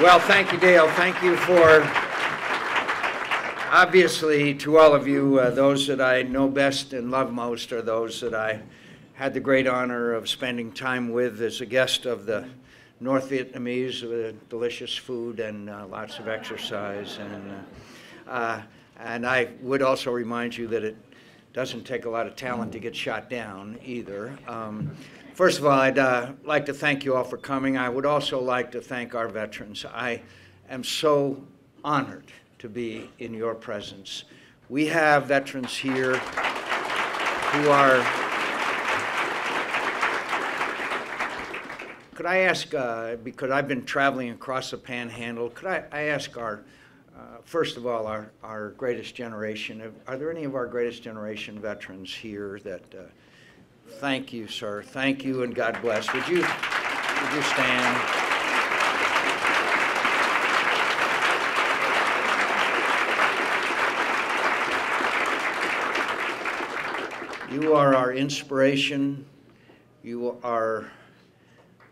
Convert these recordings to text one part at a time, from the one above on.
Well, thank you, Dale. Thank you for, obviously, to all of you, those that I know best and love most are those that I had the great honor of spending time with as a guest of the North Vietnamese with delicious food and lots of exercise. And I would also remind you that it doesn't take a lot of talent to get shot down either. First of all, I'd like to thank you all for coming. I would also like to thank our veterans. I am so honored to be in your presence. We have veterans here who are, could I ask, because I've been traveling across the Panhandle, could I ask our, first of all, our greatest generation, are there any of our greatest generation veterans here that, thank you, sir. Thank you, and God bless. Would you stand? You are our inspiration. You are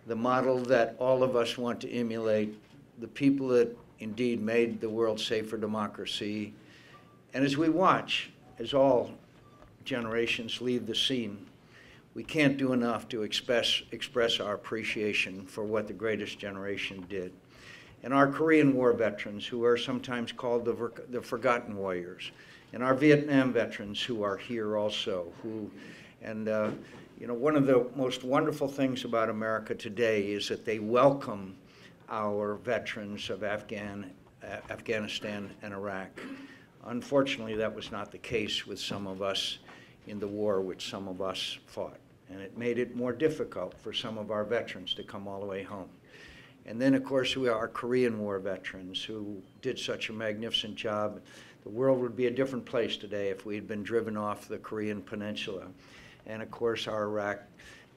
the model that all of us want to emulate, the people that indeed made the world safe for democracy. And as we watch, as all generations leave the scene, we can't do enough to express our appreciation for what the greatest generation did. And our Korean War veterans, who are sometimes called the forgotten warriors, and our Vietnam veterans who are here also, you know, one of the most wonderful things about America today is that they welcome our veterans of Afghanistan and Iraq. Unfortunately, that was not the case with some of us in the war which some of us fought. And it made it more difficult for some of our veterans to come all the way home. And then, of course, we are our Korean War veterans who did such a magnificent job. The world would be a different place today if we had been driven off the Korean Peninsula. And, of course, our Iraq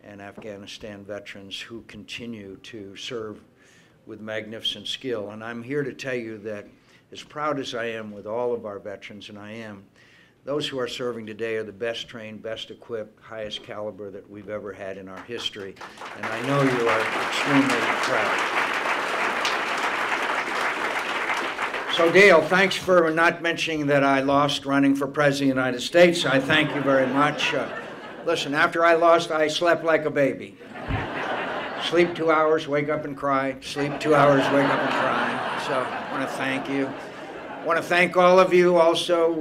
and Afghanistan veterans who continue to serve with magnificent skill. And I'm here to tell you that as proud as I am with all of our veterans, and I am, those who are serving today are the best trained, best equipped, highest caliber that we've ever had in our history. And I know you are extremely proud. So Dale, thanks for not mentioning that I lost running for President of the United States. I thank you very much. Listen, after I lost, I slept like a baby. Sleep 2 hours, wake up and cry. Sleep 2 hours, wake up and cry. So I want to thank you. I want to thank all of you also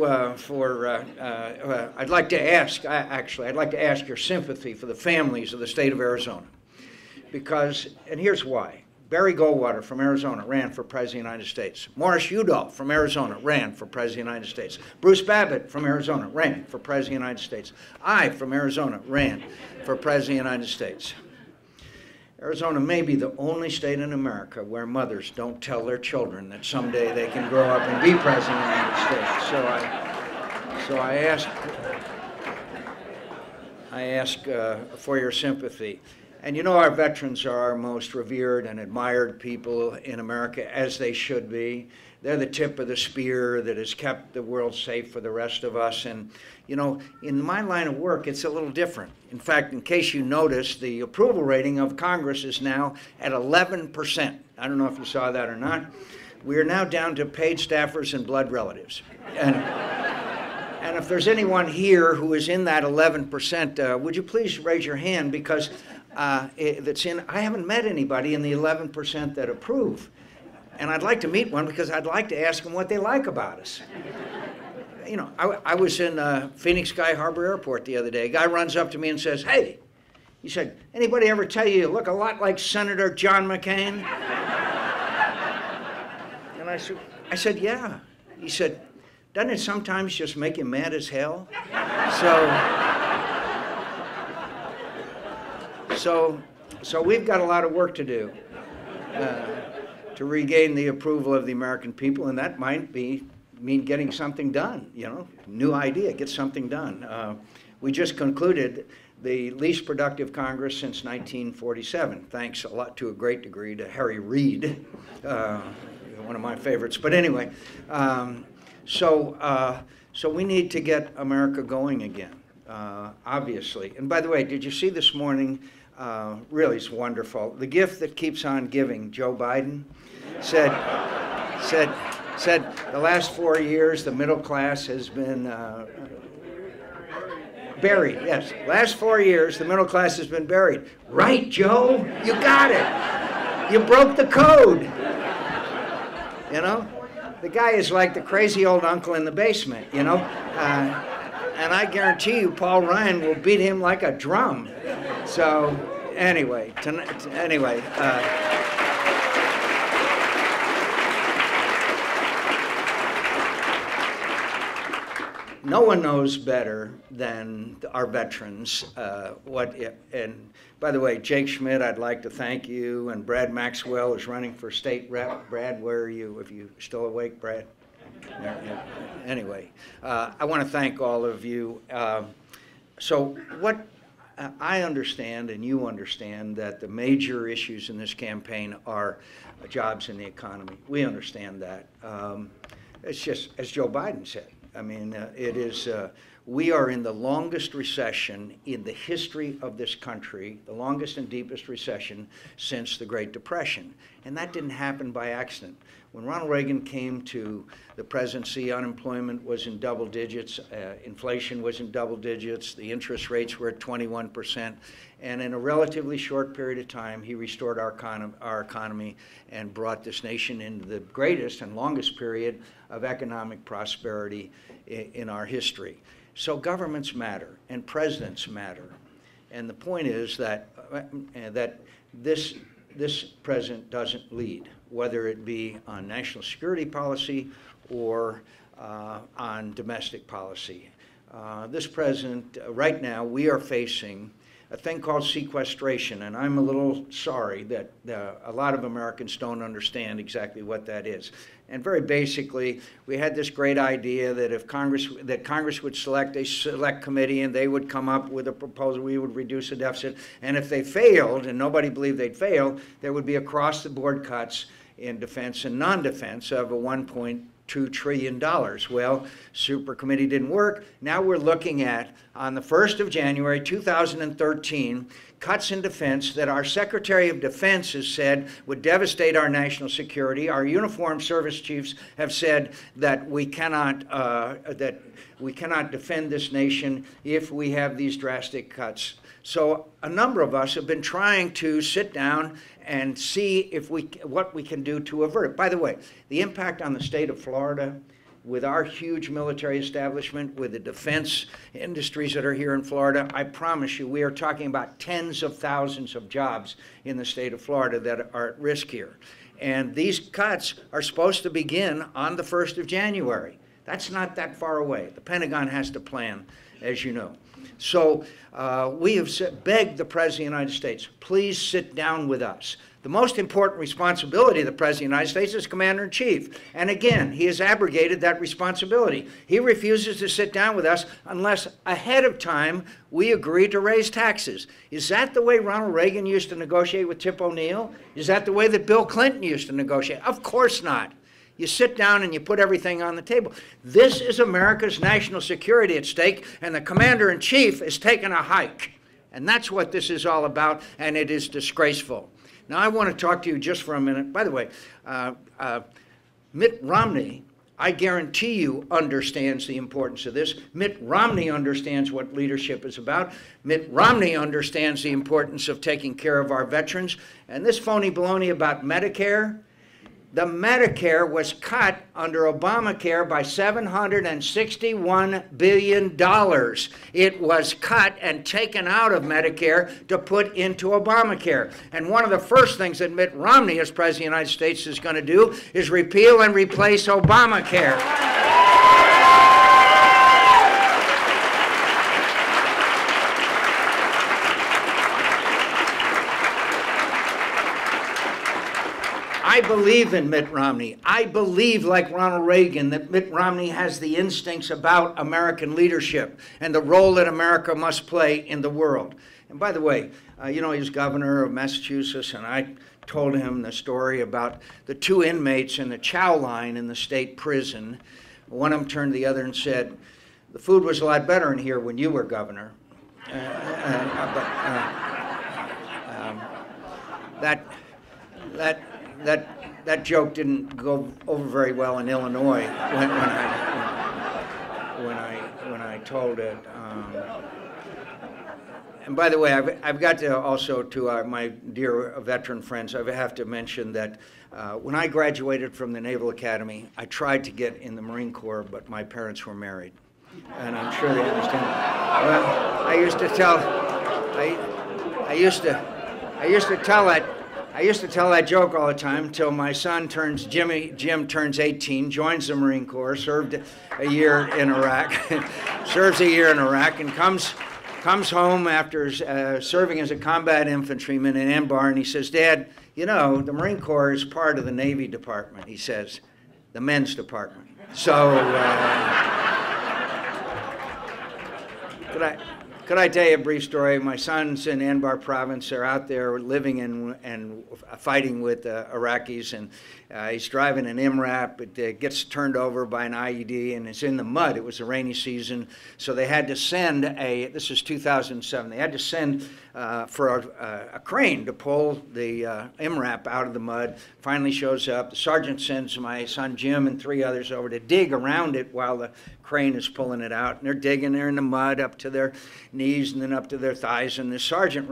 I'd like to ask, I'd like to ask your sympathy for the families of the state of Arizona. Because, and here's why. Barry Goldwater from Arizona ran for President of the United States. Morris Udall from Arizona ran for President of the United States. Bruce Babbitt from Arizona ran for President of the United States. I from Arizona ran for President of the United States. Arizona may be the only state in America where mothers don't tell their children that someday they can grow up and be President of the United States. So I ask for your sympathy. And you know, our veterans are our most revered and admired people in America, as they should be. They're the tip of the spear that has kept the world safe for the rest of us. And, you know, in my line of work, it's a little different. In fact, in case you noticed, the approval rating of Congress is now at 11%. I don't know if you saw that or not. We are now down to paid staffers and blood relatives. And if there's anyone here who is in that 11%, would you please raise your hand, because I haven't met anybody in the 11% that approve. And I'd like to meet one, because I'd like to ask them what they like about us. You know, I was in Phoenix Sky Harbor Airport the other day. A guy runs up to me and says, "Hey," he said, "anybody ever tell you look a lot like Senator John McCain?" And I said, "Yeah." He said, "Doesn't it sometimes just make you mad as hell?" So we've got a lot of work to do to regain the approval of the American people, and that might mean getting something done, you know, new idea, get something done. We just concluded the least productive Congress since 1947, thanks a lot to a great degree to Harry Reid, one of my favorites. But anyway, so we need to get America going again, obviously. And by the way, did you see this morning, really it's wonderful, the gift that keeps on giving, Joe Biden? said the last 4 years the middle class has been buried. Yes, last 4 years the middle class has been buried. Right, Joe? You got it. You broke the code. You know, the guy is like the crazy old uncle in the basement. You know, and I guarantee you, Paul Ryan will beat him like a drum. So anyway, no one knows better than our veterans and by the way, Jake Schmidt, I'd like to thank you, and Brad Maxwell is running for state rep. Brad, where are you? If you still awake, Brad? Anyway, I want to thank all of you. So what I understand, and you understand, that the major issues in this campaign are jobs and the economy. We understand that. It's just, as Joe Biden said, I mean, we are in the longest recession in the history of this country, the longest and deepest recession since the Great Depression. And that didn't happen by accident. When Ronald Reagan came to the presidency, unemployment was in double digits, inflation was in double digits, the interest rates were at 21%, and in a relatively short period of time, he restored our economy and brought this nation into the greatest and longest period of economic prosperity in our history. So governments matter, and presidents matter. And the point is that, this president doesn't lead, whether it be on national security policy or on domestic policy. This president, right now, we are facing a thing called sequestration, and I'm a little sorry that a lot of Americans don't understand exactly what that is. And very basically, we had this great idea that if Congress would select a select committee and they would come up with a proposal, we would reduce the deficit. And if they failed, and nobody believed they'd fail, there would be across-the-board cuts in defense and non-defense of a $1.2 trillion. Well, super committee didn't work. Now we're looking at, on the 1st of January 2013, cuts in defense that our Secretary of Defense has said would devastate our national security. Our uniformed service chiefs have said that we cannot defend this nation if we have these drastic cuts. So a number of us have been trying to sit down and see what we can do to avert it. By the way, the impact on the state of Florida, with our huge military establishment, with the defense industries that are here in Florida, I promise you, we are talking about tens of thousands of jobs in the state of Florida that are at risk here. And these cuts are supposed to begin on the 1st of January. That's not that far away. The Pentagon has to plan, as you know. So we have begged the President of the United States, please sit down with us. The most important responsibility of the President of the United States is Commander-in-Chief. And again, he has abrogated that responsibility. He refuses to sit down with us unless ahead of time we agree to raise taxes. Is that the way Ronald Reagan used to negotiate with Tip O'Neill? Is that the way that Bill Clinton used to negotiate? Of course not. You sit down and you put everything on the table. This is America's national security at stake, and the Commander-in-Chief is taking a hike. And that's what this is all about, and it is disgraceful. Now, I want to talk to you just for a minute. By the way, Mitt Romney, I guarantee you, understands the importance of this. Mitt Romney understands what leadership is about. Mitt Romney understands the importance of taking care of our veterans. And this phony baloney about Medicare, the Medicare was cut under Obamacare by $761 billion. It was cut and taken out of Medicare to put into Obamacare. And one of the first things that Mitt Romney, as President of the United States, is going to do is repeal and replace Obamacare. I believe in Mitt Romney. I believe, like Ronald Reagan, that Mitt Romney has the instincts about American leadership and the role that America must play in the world. And by the way, you know, he's governor of Massachusetts, and I told him the story about the two inmates in the chow line in the state prison. One of them turned to the other and said, "The food was a lot better in here when you were governor." that joke didn't go over very well in Illinois when I told it. And by the way, I've got to also, to my dear veteran friends, I have to mention that when I graduated from the Naval Academy, I tried to get in the Marine Corps, but my parents were married. And I'm sure they understand. Well, I used to tell that joke all the time until my son Jim turns 18, joins the Marine Corps, served a year in Iraq, and comes home after serving as a combat infantryman in Anbar, and he says, "Dad, you know, the Marine Corps is part of the Navy Department." He says, "The men's department." So, could I tell you a brief story? My son's in Anbar province. They're out there living and fighting with Iraqis, and he's driving an MRAP. It gets turned over by an IED, and it's in the mud. It was a rainy season, so they had to send this is 2007, they had to send for a crane to pull the MRAP out of the mud. Finally shows up. The sergeant sends my son Jim and 3 others over to dig around it while the crane is pulling it out, and they're digging there in the mud up to their knees and then up to their thighs, and the sergeant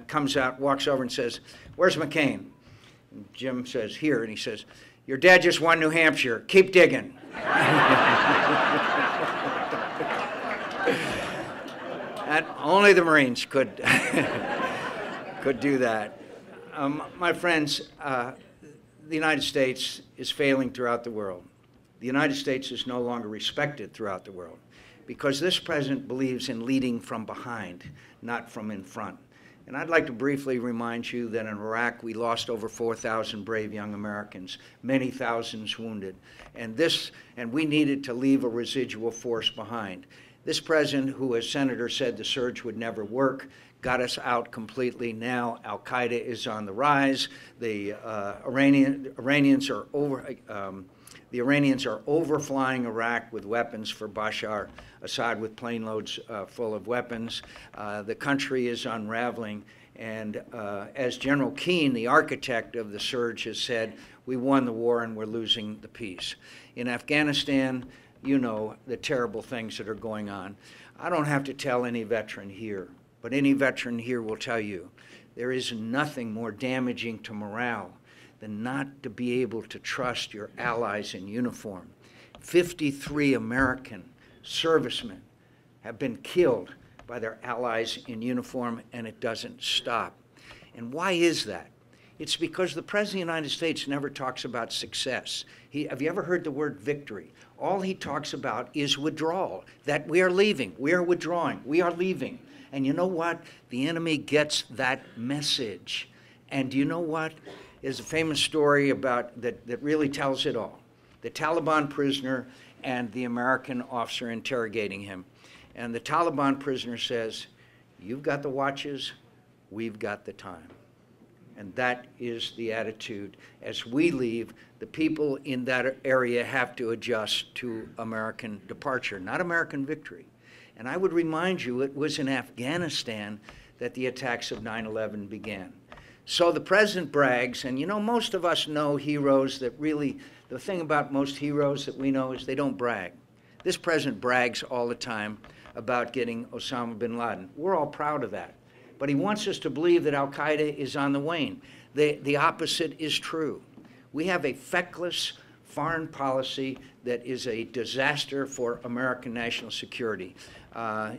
comes out, walks over and says, "Where's McCain?" And Jim says, "Here," and he says, "Your dad just won New Hampshire. Keep digging." And only the Marines could do that. My friends, the United States is failing throughout the world. The United States is no longer respected throughout the world because this president believes in leading from behind, not from in front. And I'd like to briefly remind you that in Iraq we lost over 4,000 brave young Americans, many thousands wounded, and we needed to leave a residual force behind. This president, who as Senator said the surge would never work, got us out completely. Now Al-Qaeda is on the rise. The Iranians are overflying Iraq with weapons for Bashar Assad, with plane loads full of weapons. The country is unraveling, and as General Keane, the architect of the surge, has said, we won the war and we're losing the peace. In Afghanistan, you know the terrible things that are going on. I don't have to tell any veteran here, but any veteran here will tell you there is nothing more damaging to morale than not to be able to trust your allies in uniform. 53 American servicemen have been killed by their allies in uniform, and it doesn't stop. And why is that? It's because the President of the United States never talks about success. Have you ever heard the word victory? All he talks about is withdrawal, that we are leaving, we are withdrawing, we are leaving. And you know what? The enemy gets that message. And you know what? There's a famous story about that really tells it all. The Taliban prisoner and the American officer interrogating him. And the Taliban prisoner says, "You've got the watches, we've got the time." And that is the attitude. As we leave, the people in that area have to adjust to American departure, not American victory. And I would remind you, it was in Afghanistan that the attacks of 9/11 began. So the president brags, and you know, most of us know heroes that really, the thing about most heroes that we know is they don't brag. This president brags all the time about getting Osama bin Laden. We're all proud of that. But he wants us to believe that Al-Qaeda is on the wane. The opposite is true. We have a feckless foreign policy that is a disaster for American national security.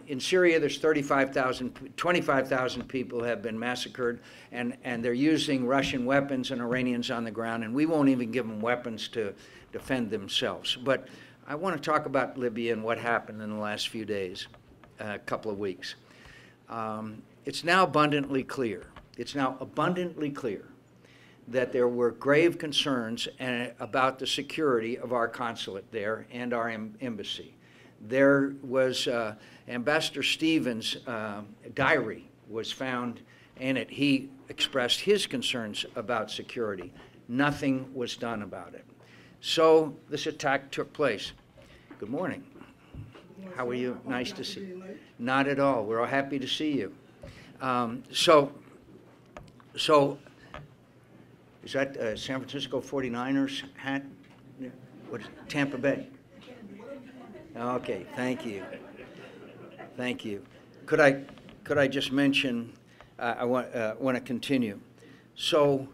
In Syria, there's 25,000 people have been massacred, and they're using Russian weapons and Iranians on the ground, and we won't even give them weapons to defend themselves. But I want to talk about Libya and what happened in the last few days, a couple of weeks. It's now abundantly clear. It's now abundantly clear that there were grave concerns about the security of our consulate there and our embassy. There was Ambassador Stevens' diary was found in it. He expressed his concerns about security. Nothing was done about it. So this attack took place. Good morning. How are you? Nice to see you. Not at all. We're all happy to see you. So Is that San Francisco 49ers hat? What is it? Tampa Bay. Okay, thank you. Thank you. Could I just mention, I want to continue. So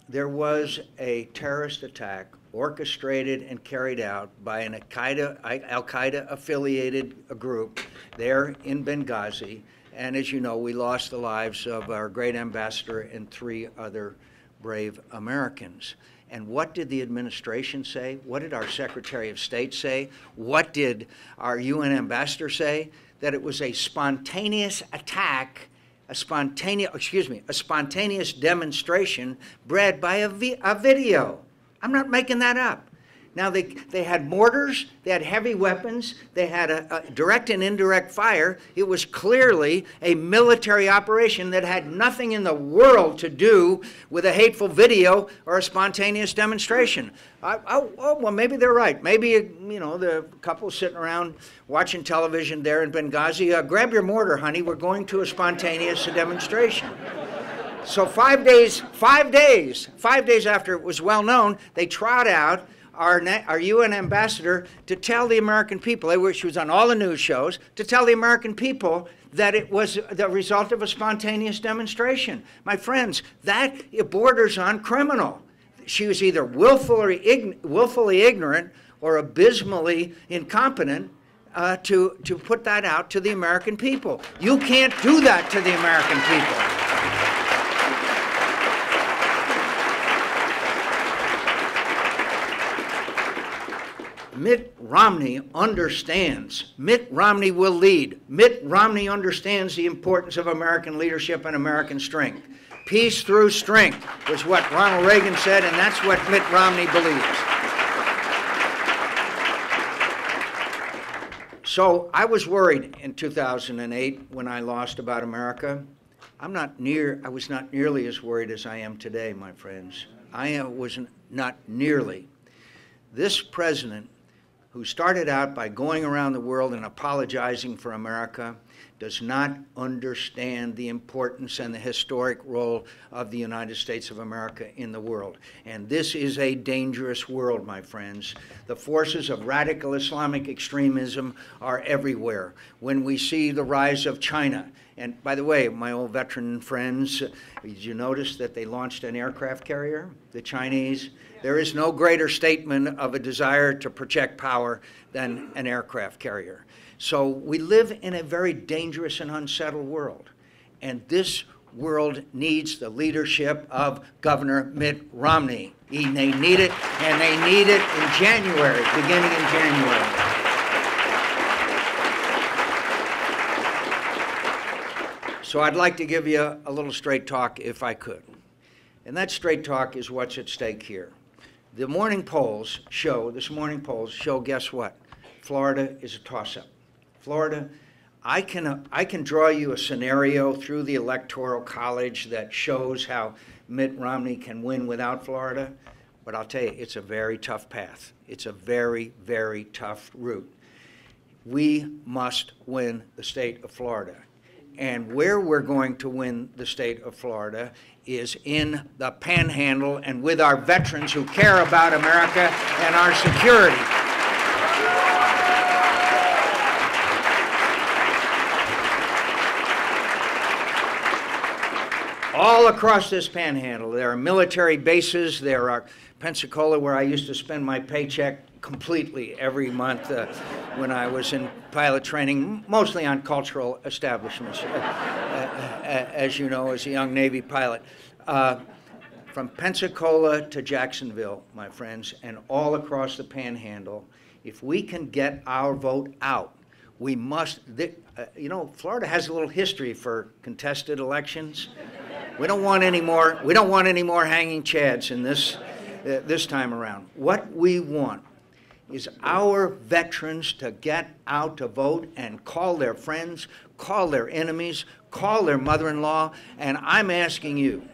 there was a terrorist attack orchestrated and carried out by an Al-Qaeda affiliated group there in Benghazi. And as you know, we lost the lives of our great ambassador and 3 other brave Americans. And what did the administration say? What did our Secretary of State say? What did our UN ambassador say? That it was a spontaneous attack, a spontaneous demonstration bred by a video. I'm not making that up. Now, they had mortars, they had heavy weapons, they had a direct and indirect fire. It was clearly a military operation that had nothing in the world to do with a hateful video or a spontaneous demonstration. Well, maybe they're right. Maybe, you know, the couple sitting around watching television there in Benghazi, grab your mortar, honey, we're going to a spontaneous demonstration. So 5 days after it was well known, they trot out our UN ambassador to tell the American people, she was on all the news shows, to tell the American people that it was the result of a spontaneous demonstration. My friends, it borders on criminal. She was either willfully ignorant or abysmally incompetent to put that out to the American people. You can't do that to the American people. Mitt Romney understands. Mitt Romney will lead. Mitt Romney understands the importance of American leadership and American strength. Peace through strength was what Ronald Reagan said, and that's what Mitt Romney believes. So I was worried in 2008 when I lost about America. I was not nearly as worried as I am today, my friends. I was not nearly. This president, who started out by going around the world and apologizing for America, does not understand the importance and the historic role of the United States of America in the world. And this is a dangerous world, my friends. The forces of radical Islamic extremism are everywhere. When we see the rise of China, and by the way, my old veteran friends, did you notice that they launched an aircraft carrier, the Chinese? There is no greater statement of a desire to project power than an aircraft carrier. So we live in a very dangerous and unsettled world. And this world needs the leadership of Governor Mitt Romney. They need it, and they need it in January, beginning in January. So I'd like to give you a little straight talk if I could. And that straight talk is what's at stake here. This morning polls show, guess what? Florida is a toss-up. Florida, I can draw you a scenario through the Electoral College that shows how Mitt Romney can win without Florida, but I'll tell you, it's a very tough path. It's a very, very tough route. We must win the state of Florida. And where we're going to win the state of Florida is in the Panhandle and with our veterans who care about America and our security. All across this Panhandle, there are military bases. There are Pensacola, where I used to spend my paycheck completely every month when I was in pilot training, mostly on cultural establishments, as you know, as a young Navy pilot. From Pensacola to Jacksonville, my friends, and all across the Panhandle, if we can get our vote out, we must, you know, Florida has a little history for contested elections. We don't want any more hanging chads in this time around. What we want is our veterans to get out to vote and call their friends, call their enemies, call their mother-in-law, and I'm asking you,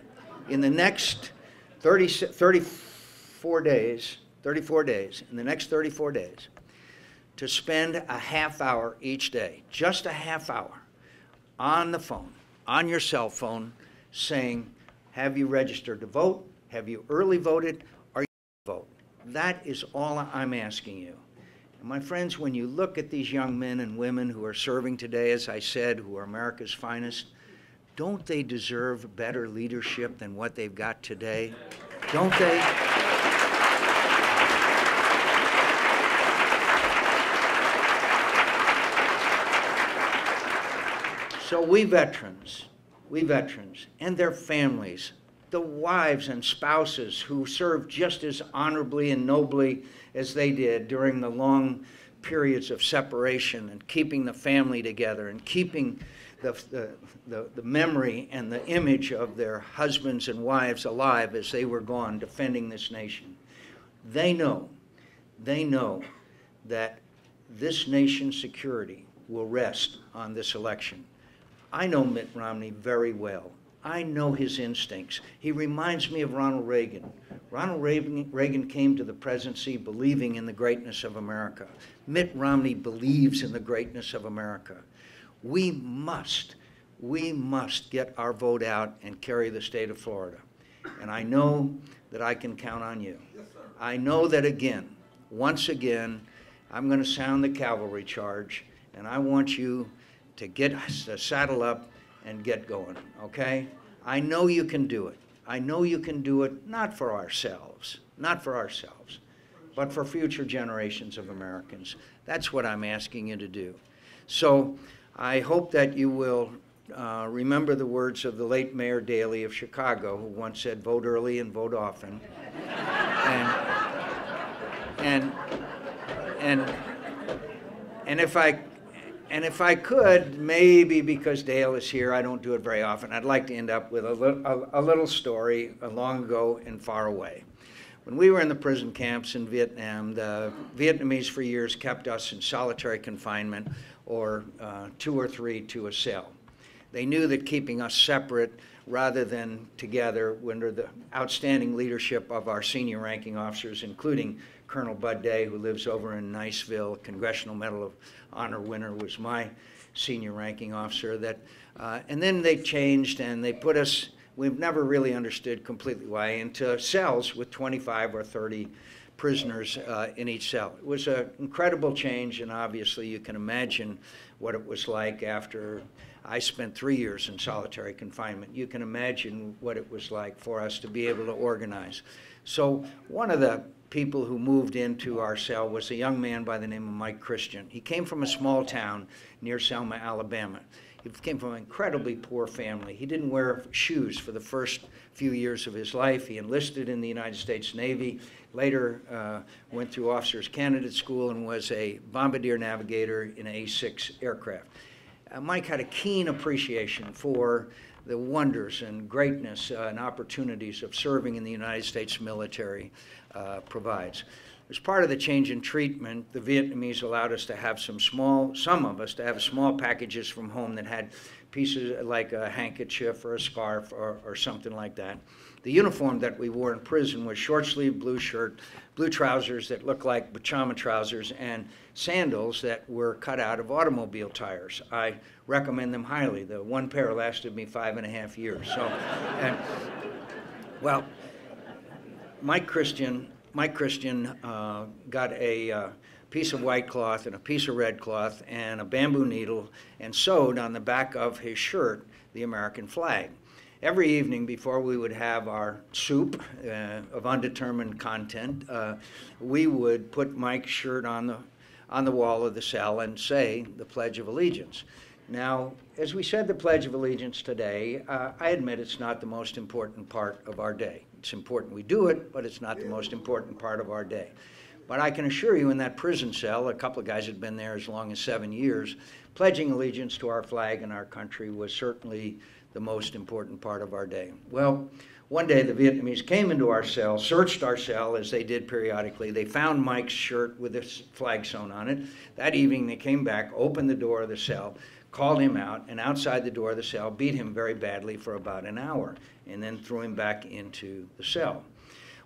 in the next 34 days, in the next 34 days, to spend a half hour each day, just a half hour, on the phone, on your cell phone, saying, Have you registered to vote? Have you early voted? Are you going to vote? That is all I'm asking you. And my friends, when you look at these young men and women who are serving today, as I said, who are America's finest, don't they deserve better leadership than what they've got today? Don't they? So we veterans, and their families, the wives and spouses who served just as honorably and nobly as they did during the long periods of separation and keeping the family together and keeping the memory and the image of their husbands and wives alive as they were gone defending this nation. They know that this nation's security will rest on this election. I know Mitt Romney very well. I know his instincts. He reminds me of Ronald Reagan. Ronald Reagan came to the presidency believing in the greatness of America. Mitt Romney believes in the greatness of America. We must get our vote out and carry the state of Florida. And I know that I can count on you. Yes, sir. I know that once again, I'm going to sound the cavalry charge, and I want you to saddle up and get going, okay? I know you can do it. I know you can do it not for ourselves, but for future generations of Americans. That's what I'm asking you to do. So I hope that you will remember the words of the late Mayor Daley of Chicago, who once said, "Vote early and vote often." And if I could, maybe because Dale is here, I don't do it very often, I'd like to end up with a little story long ago and far away. When we were in the prison camps in Vietnam, the Vietnamese for years kept us in solitary confinement or 2 or 3 to a cell. They knew that keeping us separate rather than together under the outstanding leadership of our senior ranking officers, including Colonel Bud Day, who lives over in Niceville, Congressional Medal of Honor winner, was my senior ranking officer. And then they changed and they put us, we've never really understood completely why, into cells with 25 or 30 prisoners in each cell. It was an incredible change, and obviously you can imagine what it was like after I spent 3 years in solitary confinement. You can imagine what it was like for us to be able to organize. So one of the people who moved into our cell was a young man by the name of Mike Christian. He came from a small town near Selma, Alabama. He came from an incredibly poor family. He didn't wear shoes for the first few years of his life. He enlisted in the United States Navy, later went through Officers Candidate School and was a bombardier navigator in an A-6 aircraft. Mike had a keen appreciation for the wonders and greatness and opportunities of serving in the United States military provides. As part of the change in treatment, the Vietnamese allowed us to have some of us to have small packages from home that had pieces like a handkerchief or a scarf or something like that. The uniform that we wore in prison was short-sleeved blue shirt, blue trousers that looked like pajama trousers, and sandals that were cut out of automobile tires. I recommend them highly. The one pair lasted me 5.5 years. So, well, Mike Christian got a piece of white cloth and a piece of red cloth and a bamboo needle and sewed on the back of his shirt the American flag. Every evening before we would have our soup of undetermined content, we would put Mike's shirt on the wall of the cell and say the Pledge of Allegiance. Now, as we said the Pledge of Allegiance today, I admit it's not the most important part of our day. It's important we do it, but it's not the most important part of our day. But I can assure you in that prison cell, a couple of guys had been there as long as 7 years, pledging allegiance to our flag and our country was certainly the most important part of our day. Well, one day the Vietnamese came into our cell, searched our cell as they did periodically. They found Mike's shirt with this flag sewn on it. That evening they came back, opened the door of the cell, called him out, and outside the door of the cell beat him very badly for about an hour, and then threw him back into the cell.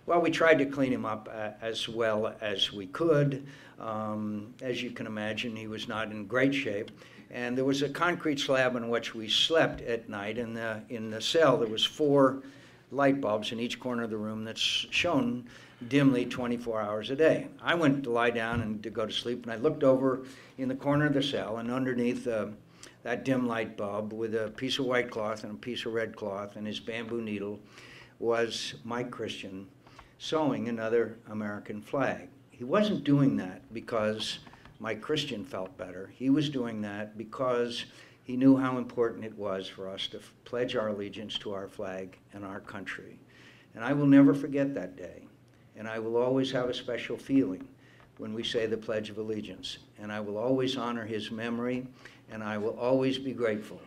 Well, we tried to clean him up as well as we could. As you can imagine, he was not in great shape. And there was a concrete slab on which we slept at night. In the cell, there was 4 light bulbs in each corner of the room that's shown dimly 24 hours a day. I went to lie down and to go to sleep, and I looked over in the corner of the cell, and underneath that dim light bulb with a piece of white cloth and a piece of red cloth and his bamboo needle was Mike Christian sewing another American flag. He wasn't doing that because Mike Christian felt better. He was doing that because he knew how important it was for us to pledge our allegiance to our flag and our country. And I will never forget that day. And I will always have a special feeling when we say the Pledge of Allegiance. And I will always honor his memory, and I will always be grateful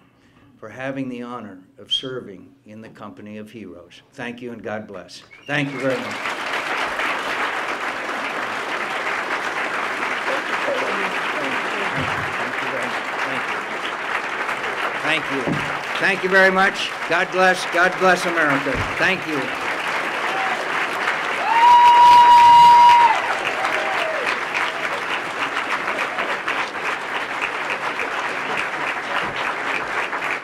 for having the honor of serving in the company of heroes. Thank you, and God bless. Thank you very much. Thank you. Thank you very much. God bless. God bless America. Thank you.